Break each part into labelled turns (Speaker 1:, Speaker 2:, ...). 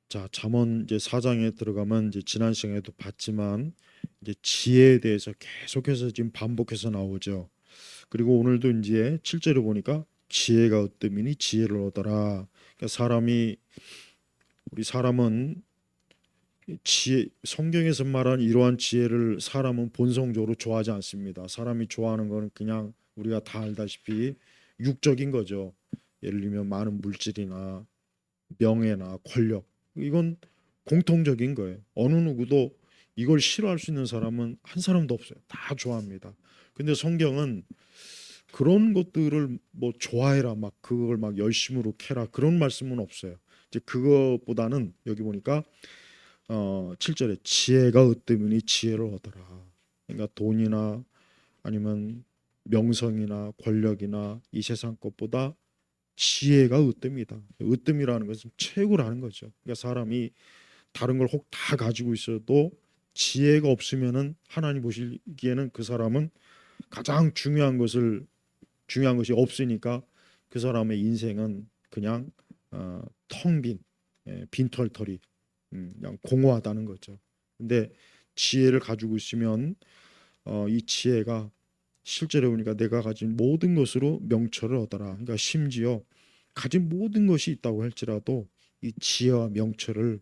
Speaker 1: 자, 잠언 이제 4장에 들어가면 이제 지난 시간에도 봤지만 이제 지혜에 대해서 계속해서 지금 반복해서 나오죠. 그리고 오늘도 이제 7절에 보니까 지혜가 얻음이니 지혜를 얻어라. 그러니까 우리 사람은 지혜, 성경에서 말한 이러한 지혜를 사람은 본성적으로 좋아하지 않습니다. 사람이 좋아하는 거는 그냥 우리가 다 알다시피 육적인 거죠. 예를 들면 많은 물질이나 명예나 권력, 이건 공통적인 거예요. 어느 누구도 이걸 싫어할 수 있는 사람은 한 사람도 없어요. 다 좋아합니다. 근데 성경은 그런 것들을 뭐 좋아해라, 막 그걸 막 열심으로 캐라, 그런 말씀은 없어요. 이제 그거보다는 여기 보니까 7절에 지혜가 으뜸이니 지혜를 얻어라. 그러니까 돈이나 아니면 명성이나 권력이나 이 세상 것보다 지혜가 으뜸이다. 으뜸이라는 것은 최고라는 거죠. 그러니까 사람이 다른 걸 혹 다 가지고 있어도 지혜가 없으면은 하나님 보시기에는 그 사람은 가장 중요한 것이 없으니까 그 사람의 인생은 그냥 텅 빈, 빈털터리, 그냥 공허하다는 거죠. 근데 지혜를 가지고 있으면 이 지혜가 실제로 보니까 내가 가진 모든 것으로 명철을 얻어라. 그러니까 심지어 가진 모든 것이 있다고 할지라도 이 지혜와 명철을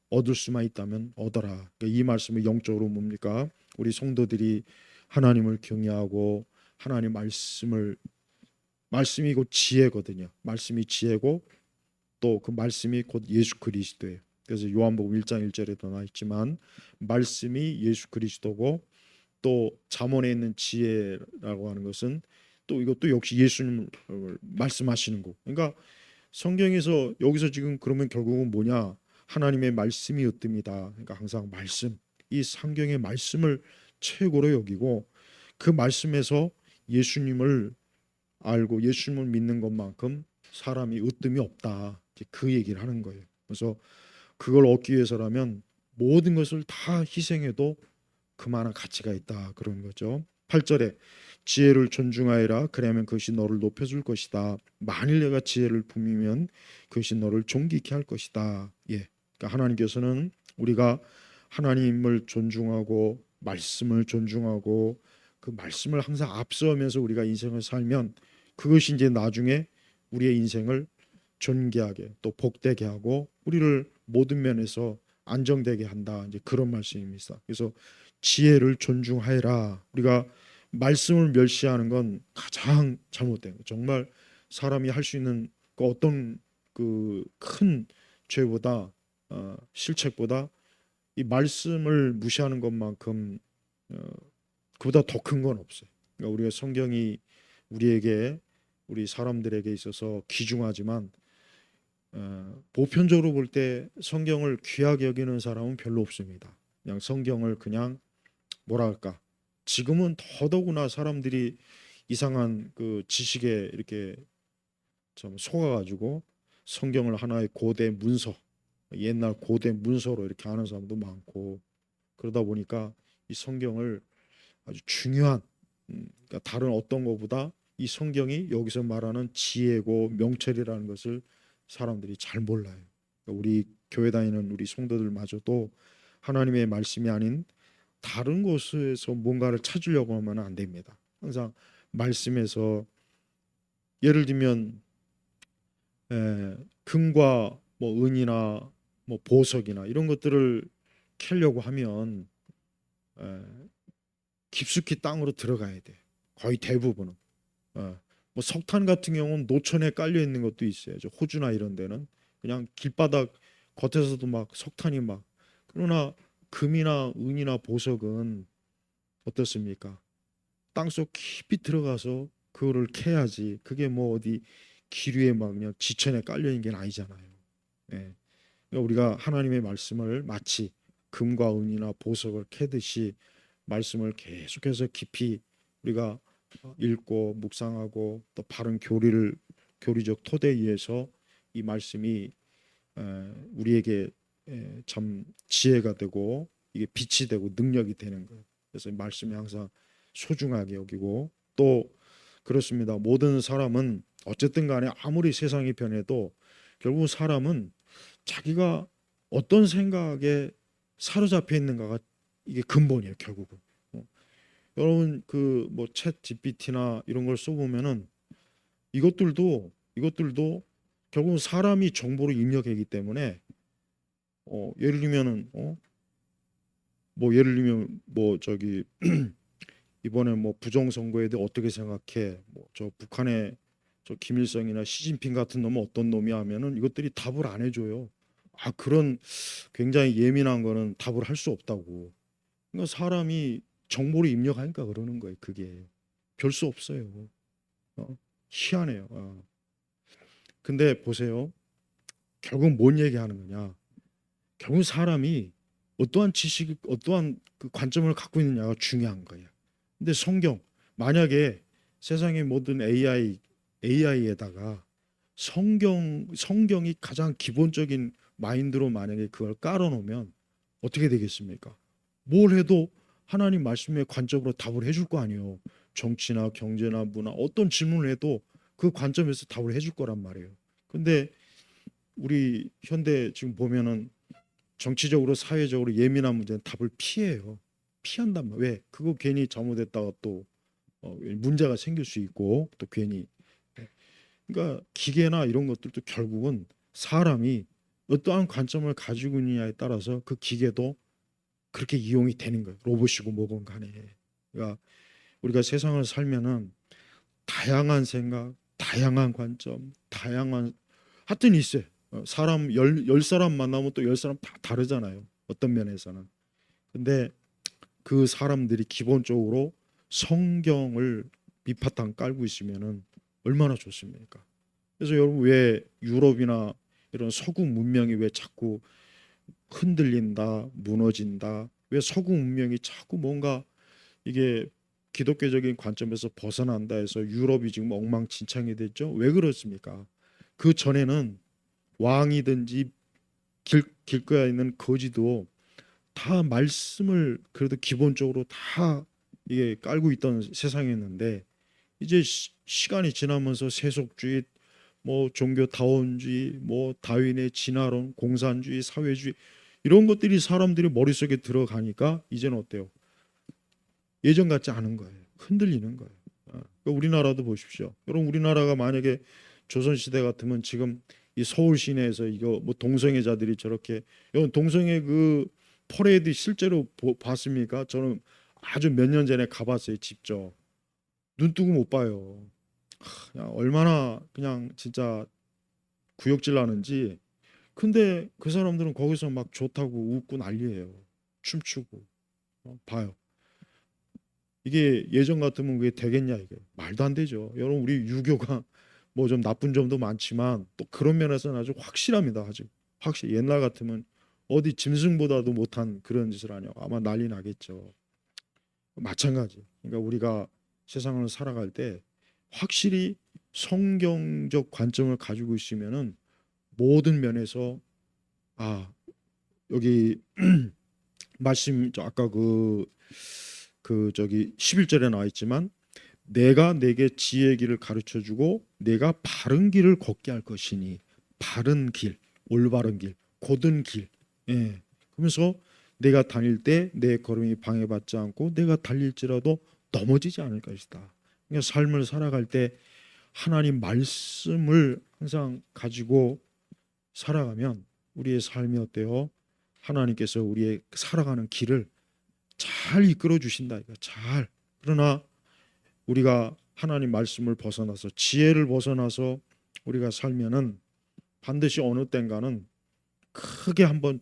Speaker 1: 얻을 수만 있다면 얻어라. 그러니까 이 말씀은 영적으로 뭡니까? 우리 성도들이 하나님을 경외하고 하나님 말씀이 곧 지혜거든요. 말씀이 지혜고 또 그 말씀이 곧 예수 그리스도예요. 그래서 요한복음 1장 1절에도 나와 있지만 말씀이 예수 그리스도고 또 잠언에 있는 지혜라고 하는 것은 또 이것도 역시 예수님 말씀하시는 거. 그러니까 성경에서 여기서 지금 그러면 결국은 뭐냐? 하나님의 말씀이 으뜸이다. 그러니까 항상 말씀, 이 성경의 말씀을 최고로 여기고 그 말씀에서 예수님을 알고 예수님을 믿는 것만큼 사람이 으뜸이 없다. 그 얘기를 하는 거예요. 그래서 그걸 얻기 위해서라면 모든 것을 다 희생해도 그만한 가치가 있다. 그런 거죠. 8절에 지혜를 존중하여라. 그러면 그것이 너를 높여줄 것이다. 만일 내가 지혜를 품으면 그것이 너를 존귀케 할 것이다. 예. 그러니까 하나님께서는 우리가 하나님을 존중하고 말씀을 존중하고 그 말씀을 항상 앞서면서 우리가 인생을 살면 그것이 이제 나중에 우리의 인생을 존귀하게 또 복되게 하고 우리를 모든 면에서 안정되게 한다. 이제 그런 말씀입니다. 그래서 지혜를 존중하여라. 우리가 말씀을 멸시하는 건 가장 잘못된 거예요. 정말 사람이 할 수 있는 그 어떤 그 큰 죄보다 실책보다 이 말씀을 무시하는 것만큼 어, 그보다 더 큰 건 없어요. 그러니까 우리가 성경이 우리에게 우리 사람들에게 있어서 귀중하지만 보편적으로 볼 때 성경을 귀하게 여기는 사람은 별로 없습니다. 그냥 성경을 그냥 뭐랄까 지금은 더더구나 사람들이 이상한 그 지식에 이렇게 좀 속아가지고 성경을 하나의 고대 문서 옛날 고대 문서로 이렇게 하는 사람도 많고 그러다 보니까 이 성경을 아주 중요한 그러니까 다른 어떤 것보다 이 성경이 여기서 말하는 지혜고 명철이라는 것을 사람들이 잘 몰라요. 그러니까 우리 교회 다니는 우리 성도들마저도 하나님의 말씀이 아닌 다른 곳에서 뭔가를 찾으려고 하면 안 됩니다. 항상 말씀에서 예를 들면 금과 뭐 은이나 뭐 보석이나 이런 것들을 캐려고 하면 에, 깊숙이 땅으로 들어가야 돼. 거의 대부분은. 뭐 석탄 같은 경우는 노천에 깔려 있는 것도 있어요. 저 호주나 이런 데는 그냥 길바닥 겉에서도 막 석탄이 막. 그러나 금이나 은이나 보석은 어떻습니까? 땅속 깊이 들어가서 그거를 캐야지. 그게 뭐 어디 기류에 막 그냥 지천에 깔려 있는 게 아니잖아요. 예. 그러니까 우리가 하나님의 말씀을 마치 금과 은이나 보석을 캐듯이 말씀을 계속해서 깊이 우리가 읽고 묵상하고 또 바른 교리적 토대에 의해서 이 말씀이 우리에게 참 지혜가 되고 이게 빛이 되고 능력이 되는 거예요. 그래서 말씀이 항상 소중하게 여기고 또 그렇습니다. 모든 사람은 어쨌든 간에 아무리 세상이 변해도 결국 사람은 자기가 어떤 생각에 사로잡혀 있는가가 이게 근본이에요, 결국은. 어, 여러분 그 뭐 챗 GPT나 이런 걸 써보면은 이것들도 결국은 사람이 정보를 입력하기 때문에 예를 들면은 뭐 예를 들면 뭐 저기 이번에 뭐 부정선거에 대해 어떻게 생각해? 뭐 저 북한의 저 김일성이나 시진핑 같은 놈은 어떤 놈이야 하면은 이것들이 답을 안 해줘요. 아 그런 굉장히 예민한 거는 답을 할 수 없다고. 그러니까 사람이 정보를 입력하니까 그러는 거예요. 그게 별 수 없어요. 희한해요. 근데 보세요. 결국 뭔 얘기하는 거냐? 결국 사람이 어떠한 지식, 어떠한 그 관점을 갖고 있느냐가 중요한 거예요. 근데 성경 만약에 세상의 모든 AI에다가 성경이 가장 기본적인 마인드로 만약에 그걸 깔아놓으면 어떻게 되겠습니까? 뭘 해도 하나님 말씀의 관점으로 답을 해줄 거 아니에요. 정치나 경제나 문화 어떤 질문을 해도 그 관점에서 답을 해줄 거란 말이에요. 근데 우리 현대 지금 보면은 정치적으로 사회적으로 예민한 문제는 답을 피해요. 피한단 말이에요. 왜? 그거 괜히 잘못했다가 또 문제가 생길 수 있고 또 괜히 그러니까 기계나 이런 것들도 결국은 사람이 어떠한 관점을 가지고 있느냐에 따라서 그 기계도 그렇게 이용이 되는 거예요. 로봇이고 뭐건 간에. 그러니까 우리가 세상을 살면은 다양한 생각, 다양한 관점, 다양한 하여튼 있어요. 사람 열 사람 만나면 또 열 사람 다 다르잖아요. 어떤 면에서는. 근데 그 사람들이 기본적으로 성경을 밑바탕 깔고 있으면은 얼마나 좋습니까? 그래서 여러분 왜 유럽이나 이런 서구 문명이 왜 자꾸 흔들린다, 무너진다? 왜 서구 문명이 자꾸 뭔가 이게 기독교적인 관점에서 벗어난다 해서 유럽이 지금 엉망진창이 됐죠? 왜 그렇습니까? 그 전에는 왕이든지 길거리에 있는 거지도 다 말씀을 그래도 기본적으로 다 이게 깔고 있던 세상이었는데 이제 시간이 지나면서 세속주의 뭐 종교 다원주의 뭐 다윈의 진화론 공산주의 사회주의 이런 것들이 사람들이 머릿속에 들어가니까 이제는 어때요? 예전 같지 않은 거예요. 흔들리는 거예요. 그러니까 우리나라도 보십시오. 여러분 우리나라가 만약에 조선시대 같으면 지금 이 서울 시내에서 이거 뭐 동성애자들이 저렇게 여러분 동성애 그 퍼레이드 실제로 봤습니까? 저는 아주 몇 년 전에 가봤어요. 직접 눈 뜨고 못 봐요. 그냥 얼마나 그냥 진짜 구역질 나는지. 근데 그 사람들은 거기서 막 좋다고 웃고 난리예요. 춤추고 봐요. 이게 예전 같으면 그게 되겠냐 이게 말도 안 되죠. 여러분 우리 유교가 뭐 좀 나쁜 점도 많지만 또 그런 면에서는 아주 확실합니다. 아주 확실. 옛날 같으면 어디 짐승보다도 못한 그런 짓을 하냐 아마 난리 나겠죠. 마찬가지. 그러니까 우리가 세상을 살아갈 때 확실히 성경적 관점을 가지고 있으면은 모든 면에서 아 여기 말씀 아까 그 저기 11절에 나와 있지만 내가 내게 지혜의 길을 가르쳐 주고 내가 바른 길을 걷게 할 것이니 바른 길, 올바른 길, 곧은 길. 예. 그러면서 내가 다닐 때 내 걸음이 방해받지 않고 내가 달릴지라도 넘어지지 않을 것이다. 그러니까 삶을 살아갈 때 하나님 말씀을 항상 가지고 살아가면 우리의 삶이 어때요? 하나님께서 우리의 살아가는 길을 잘 이끌어 주신다. 이거 잘. 그러나 우리가 하나님 말씀을 벗어나서 지혜를 벗어나서 우리가 살면은 반드시 어느 땐가는 크게 한번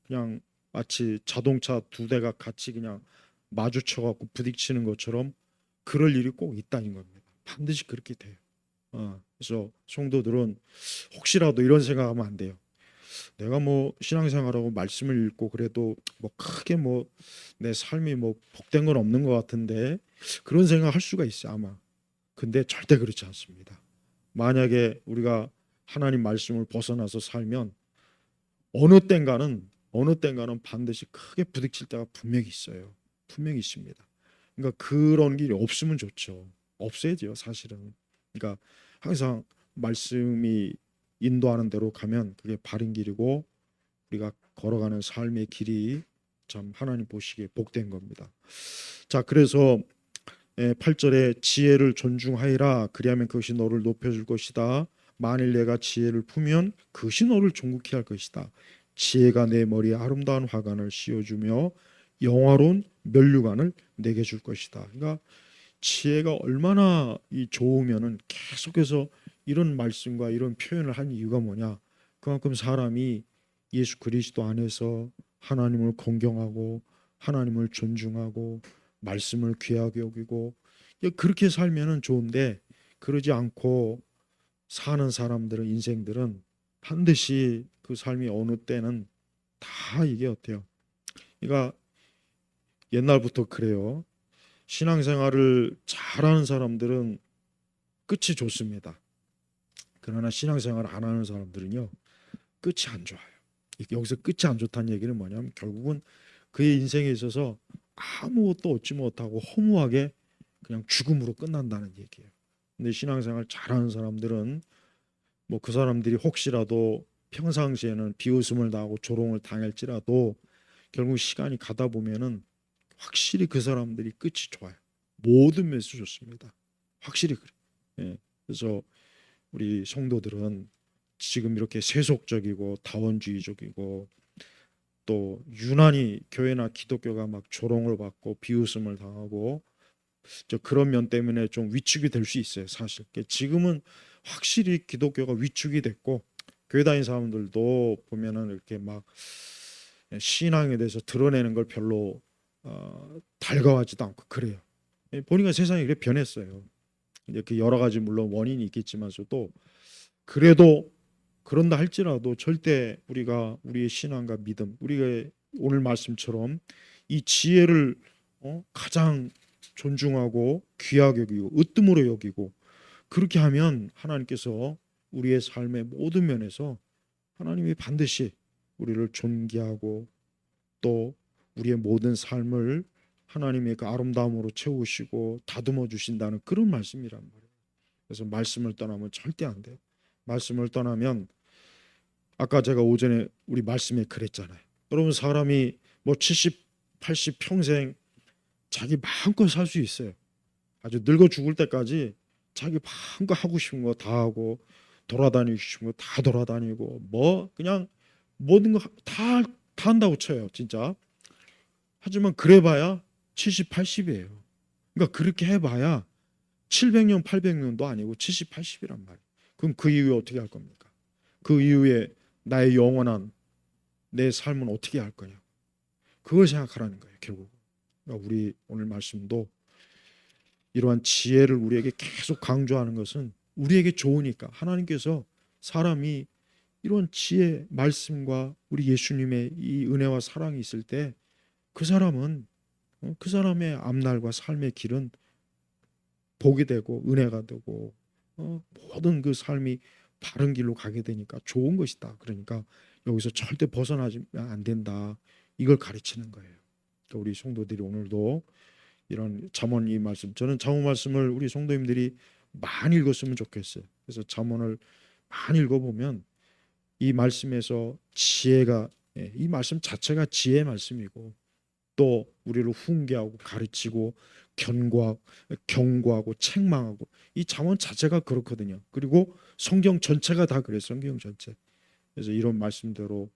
Speaker 1: 그냥 마치 자동차 두 대가 같이 그냥 마주쳐 갖고 부딪히는 것처럼 그럴 일이 꼭 있다는 겁니다. 반드시 그렇게 돼요. 그래서 성도들은 혹시라도 이런 생각하면 안 돼요. 내가 뭐 신앙생활하고 말씀을 읽고 그래도 뭐 크게 뭐 내 삶이 뭐 복된 건 없는 것 같은데 그런 생각할 수가 있어 아마. 근데 절대 그렇지 않습니다. 만약에 우리가 하나님 말씀을 벗어나서 살면 어느 땐가는 반드시 크게 부딪힐 때가 분명히 있어요. 분명히 있습니다. 그러니까 그런 길이 없으면 좋죠. 없어야죠, 사실은. 그러니까 항상 말씀이 인도하는 대로 가면 그게 바른 길이고 우리가 걸어가는 삶의 길이 참 하나님 보시기에 복된 겁니다. 자, 그래서 8절에 지혜를 존중하여라. 그리하면 그것이 너를 높여줄 것이다. 만일 내가 지혜를 품으면 그것이 너를 존귀케 할 것이다. 지혜가 내 머리에 아름다운 화관을 씌워주며 영화로운 면류관을 내게 줄 것이다. 그러니까 지혜가 얼마나 좋으면은 계속해서 이런 말씀과 이런 표현을 한 이유가 뭐냐? 그만큼 사람이 예수 그리스도 안에서 하나님을 공경하고 하나님을 존중하고 말씀을 귀하게 여기고 그렇게 살면은 좋은데, 그러지 않고 사는 사람들은, 인생들은 반드시 그 삶이 어느 때는 다 이게 어때요? 그러니까 옛날부터 그래요. 신앙생활을 잘하는 사람들은 끝이 좋습니다. 그러나 신앙생활을 안 하는 사람들은요, 끝이 안 좋아요. 여기서 끝이 안 좋다는 얘기는 뭐냐면 결국은 그의 인생에 있어서 아무것도 얻지 못하고 허무하게 그냥 죽음으로 끝난다는 얘기예요. 근데 신앙생활 잘하는 사람들은 뭐 그 사람들이 혹시라도 평상시에는 비웃음을 당하고 조롱을 당할지라도 결국 시간이 가다 보면은 확실히 그 사람들이 끝이 좋아요. 모든 면에서 좋습니다. 확실히 그래. 예. 그래서 우리 성도들은 지금 이렇게 세속적이고 다원주의적이고 또 유난히 교회나 기독교가 막 조롱을 받고 비웃음을 당하고 그런 면 때문에 좀 위축이 될 수 있어요. 사실 지금은 확실히 기독교가 위축이 됐고 교회 다니는 사람들도 보면은 이렇게 막 신앙에 대해서 드러내는 걸 별로 달가워하지도 않고 그래요. 보니까 세상이 그렇게 변했어요. 이제 그 여러 가지 물론 원인이 있겠지만서도 그래도 그런다 할지라도 절대 우리가 우리의 신앙과 믿음, 우리가 오늘 말씀처럼 이 지혜를 가장 존중하고 귀하게 여기고 으뜸으로 여기고 그렇게 하면 하나님께서 우리의 삶의 모든 면에서 하나님이 반드시 우리를 존귀하고 또 우리의 모든 삶을 하나님의 그 아름다움으로 채우시고 다듬어 주신다는 그런 말씀이란 말이에요. 그래서 말씀을 떠나면 절대 안 돼요. 말씀을 떠나면 아까 제가 오전에 우리 말씀에 그랬잖아요. 여러분 사람이 뭐 70, 80 평생 자기 마음껏 살 수 있어요. 아주 늙어 죽을 때까지 자기 마음껏 하고 싶은 거 다 하고 돌아다니고 싶은 거 다 돌아다니고 뭐 그냥 모든 거 다 한다고 쳐요. 진짜. 하지만 그래봐야 70, 80이에요. 그러니까 그렇게 해봐야 700년, 800년도 아니고 70, 80이란 말이에요. 그럼 그 이후에 어떻게 할 겁니까? 그 이후에 나의 영원한 내 삶은 어떻게 할 거냐? 그걸 생각하라는 거예요. 결국 그러니까 우리 오늘 말씀도 이러한 지혜를 우리에게 계속 강조하는 것은 우리에게 좋으니까 하나님께서 사람이 이런 지혜 말씀과 우리 예수님의 이 은혜와 사랑이 있을 때 그 사람은 그 사람의 앞날과 삶의 길은 복이 되고 은혜가 되고 모든 그 삶이 바른 길로 가게 되니까 좋은 것이다. 그러니까 여기서 절대 벗어나지 안 된다. 이걸 가르치는 거예요. 그러니까 우리 성도들이 오늘도 이런 잠언 이 말씀, 저는 잠언 말씀을 우리 성도님들이 많이 읽었으면 좋겠어요. 그래서 잠언을 많이 읽어보면 이 말씀에서 지혜가 이 말씀 자체가 지혜의 말씀이고 또 우리를 훈계하고 가르치고 경고하고 책망하고 이 잠언 자체가 그렇거든요. 그리고 성경 전체가 다 그래요. 성경 전체. 그래서 이런 말씀대로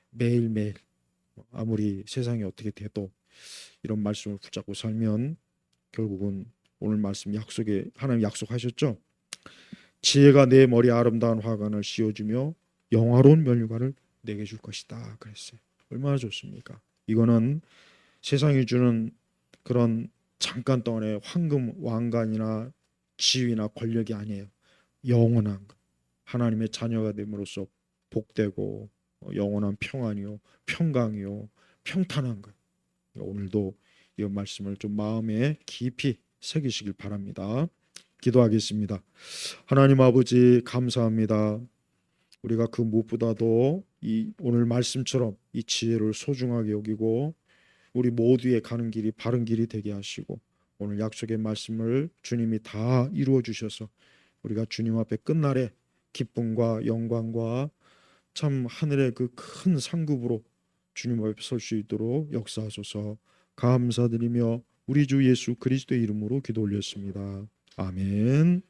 Speaker 1: 매일매일 아무리 세상이 어떻게 돼도 이런 말씀을 붙잡고 살면 결국은 오늘 말씀 약속에 하나님 약속하셨죠. 지혜가 내 머리에 아름다운 화관을 씌워주며 영화로운 면류관을 내게 줄 것이다 그랬어요. 얼마나 좋습니까? 이거는 세상이 주는 그런 잠깐 동안의 황금 왕관이나 지위나 권력이 아니에요. 영원한 하나님의 자녀가 됨으로써 복되고 영원한 평안이요 평강이요 평탄한 것. 오늘도 이 말씀을 좀 마음에 깊이 새기시길 바랍니다. 기도하겠습니다. 하나님 아버지 감사합니다. 우리가 그 무엇보다도 이 오늘 말씀처럼 이 지혜를 소중하게 여기고 우리 모두의 가는 길이 바른 길이 되게 하시고 오늘 약속의 말씀을 주님이 다 이루어 주셔서 우리가 주님 앞에 끝날에 기쁨과 영광과 참 하늘의 그 큰 상급으로 주님 앞에 설 수 있도록 역사하소서. 감사드리며 우리 주 예수 그리스도의 이름으로 기도 올렸습니다. 아멘.